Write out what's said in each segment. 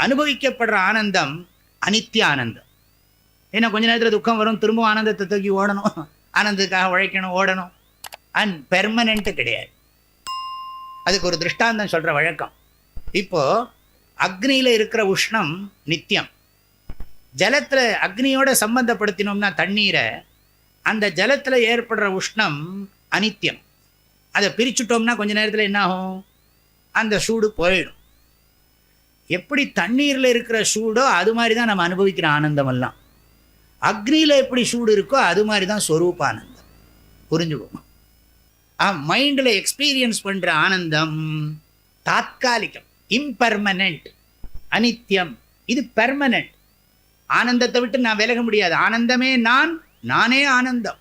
அனுபவிக்கப்படுற ஆனந்தம் அனித்திய ஆனந்தம். ஏன்னா கொஞ்ச நேரத்தில் துக்கம் வரும், திரும்பவும் ஆனந்தத்தை தூக்கி ஓடணும், ஆனந்தத்துக்காக உழைக்கணும், ஓடணும். அண்ட் பெர்மனென்ட்டு கிடையாது. அதுக்கு ஒரு திருஷ்டாந்தம் சொல்கிற வழக்கம். இப்போது அக்னியில் இருக்கிற உஷ்ணம் நித்தியம். ஜலத்தில் அக்னியோட சம்பந்தப்படுத்தினோம்னா தண்ணீரை, அந்த ஜலத்தில் ஏற்படுற உஷ்ணம் அனித்தியம். அதை பிரிச்சுட்டோம்னா கொஞ்ச நேரத்தில் என்ன ஆகும்? அந்த சூடு போயிடும். எப்படி தண்ணீரில் இருக்கிற சூடோ அது மாதிரி தான் நம்ம அனுபவிக்கிற ஆனந்தமெல்லாம். அக்னியில் எப்படி சூடு இருக்கோ அது மாதிரி தான் ஸ்வரூப ஆனந்தம். புரிஞ்சுக்கோங்க. மைண்டில் எக்ஸ்பீரியன்ஸ் பண்ணுற ஆனந்தம் தாத்காலிகம், இம்பெர்மனெண்ட், அனித்தியம். இது பெர்மனெண்ட். ஆனந்தத்தை விட்டு நான் விலக முடியாது. ஆனந்தமே நான், நானே ஆனந்தம்.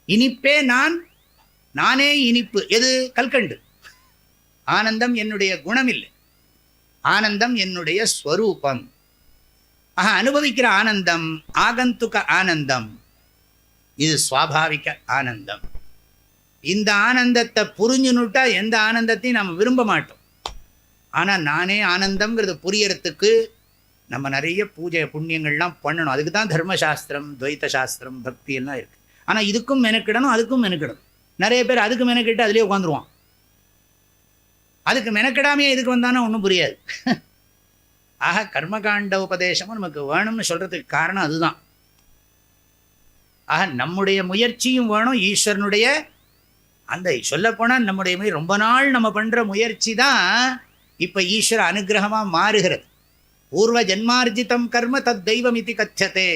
இனிப்பே நான், நானே இனிப்பு. எது? கல்கண்டு. ஆனந்தம் என்னுடைய குணம் இல்லை, ஆனந்தம் என்னுடைய ஸ்வரூபம். அனுபவிக்கிற ஆனந்தம் ஆகந்துக ஆனந்தம், இது சுவாபாவிக ஆனந்தம். இந்த ஆனந்தத்தை புரிஞ்சுனுட்டா எந்த ஆனந்தத்தையும் நம்ம விரும்ப மாட்டோம். ஆனால் நானே ஆனந்தம்ங்கிறது புரியறதுக்கு நம்ம நிறைய பூஜை புண்ணியங்கள்லாம் பண்ணணும். அதுக்கு தான் தர்மசாஸ்திரம், துவைத்த சாஸ்திரம், பக்தி எல்லாம் இருக்குது. ஆனால் இதுக்கும் மெனக்கிடணும், அதுக்கும் மெனக்கிடணும். நிறைய பேர் அதுக்கு மெனக்கிட்டு அதிலே உட்காந்துருவான். அதுக்கு மெனக்கிடாமையே இதுக்கு வந்தானே ஒன்றும் புரியாது. ஆக கர்மகாண்ட உபதேசமும் நமக்கு வேணும்னு சொல்கிறதுக்கு காரணம் அதுதான். ஆக நம்முடைய முயற்சியும் வேணும், ஈஸ்வரனுடைய அந்த சொல்லப்போனால் நம்முடைய ரொம்ப நாள் நம்ம பண்ணுற முயற்சி தான் இப்போ ஈஸ்வர அனுகிரகமாக மாறுகிறது. பூர்வ ஜன்மார்ஜிதம் கர்ம தத் தெய்வம் இது கச்சதே,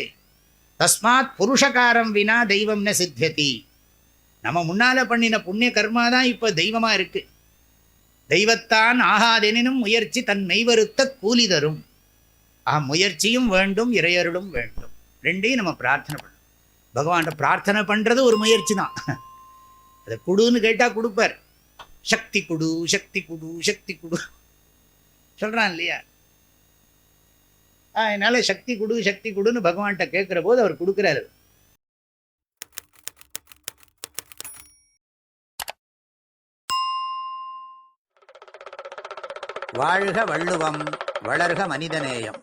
தஸ்மாத் புருஷகாரம் வினா தெய்வம் ந சித்தியதி. நம்ம முன்னால் பண்ணின புண்ணிய கர்மா தான் இப்போ தெய்வமாக இருக்குது. தெய்வத்தான் ஆகாதெனினும் முயற்சி தன் மெய்வருத்த கூலி தரும். முயற்சியும் வேண்டும், இறையருளும் வேண்டும். ரெண்டையும் நம்ம பிரார்த்தனை பண்ணணும். பகவான்கிட்ட பிரார்த்தனை பண்ணுறது ஒரு முயற்சி தான். அதை குடுன்னு கேட்டால் கொடுப்பார். சக்தி குடு, சக்தி குடு, சக்தி குடு சொல்கிறான் இல்லையா? அதனால் சக்தி குடு, சக்தி குடுன்னு பகவான்கிட்ட கேட்குற போது அவர் கொடுக்குறாரு. வாழ்க வள்ளுவம், வளர்க மனிதநேயம்.